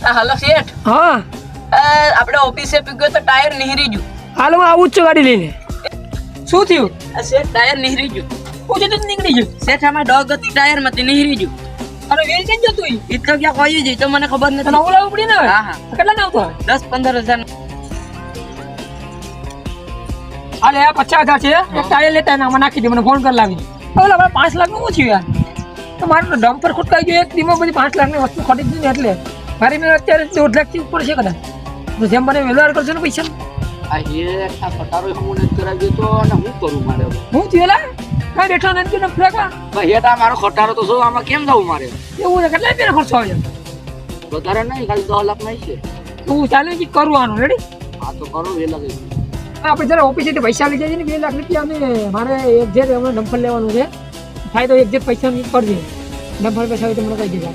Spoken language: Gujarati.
હાલો શેઠ, હા આપણે ઓફિસે પીગ્યો તો ટાયર નીહરી ગયું. હાલ હું આવું જ છું ગાડી લઈને. શું થયું? શેઠ ટાયર નીહરી ગયું. પૂછે તો નીકળી ગયું. શેઠ આમાં ડોગ હતી ટાયર માંથી નીહરી ગયું. અરે વેલ કેમ જતું ઈ? એ તો ક્યાં કોઈ જઈ તો મને ખબર તને નથી. આવું લાવવું પડી ને હવે? હા હા, કેટલા ના આવતો? 10-15 હજાર. હાલે આ 50,000 છે. એક ટાયર લેતા એને આમાં નાખી દે, મને ફોન કરી લાવી. હવે આપણે 5 લાખ નું ઓછું યાર. તો મારું તો ડમ્પર ખોટકાઈ ગયું એક દીમાં, બધી 5 લાખ ની વસ્તુ ખોટી જ નહીં એટલે મારી મેં અત્યારે 1.5 લાખ થી ઉપર છે કદાચ. તો જેમ મને વ્યવહાર કરશો ને પૈસા આ ખટારો હું નથી કરાવ્યો તો અને હું કરું મારે હવે? હું થયું લા કઈ બેઠો નથી કે ફ્લેકા ભાઈ હેઠા મારો ખટારો તો શું, આમાં કેમ જવું મારે? એવું છે. કેટલા રૂપિયા ખર્ચો આવે વધારે નહીં, ખાલી 10 લાખ નહીં છે. તું ચાલે કે કરું આનું રેડી. હા તો કરો એ લાગે. આપણે જરા ઓફિસેથી પૈસા લઈ જઈએ ને 2 લાખ રૂપિયા. અને મારે એક જે હમણાં ડમ્પર લેવાનું છે થાય તો એક જે પૈસા કરજે. ડમ્પર પૈસા હોય તો મને કહી દેજો.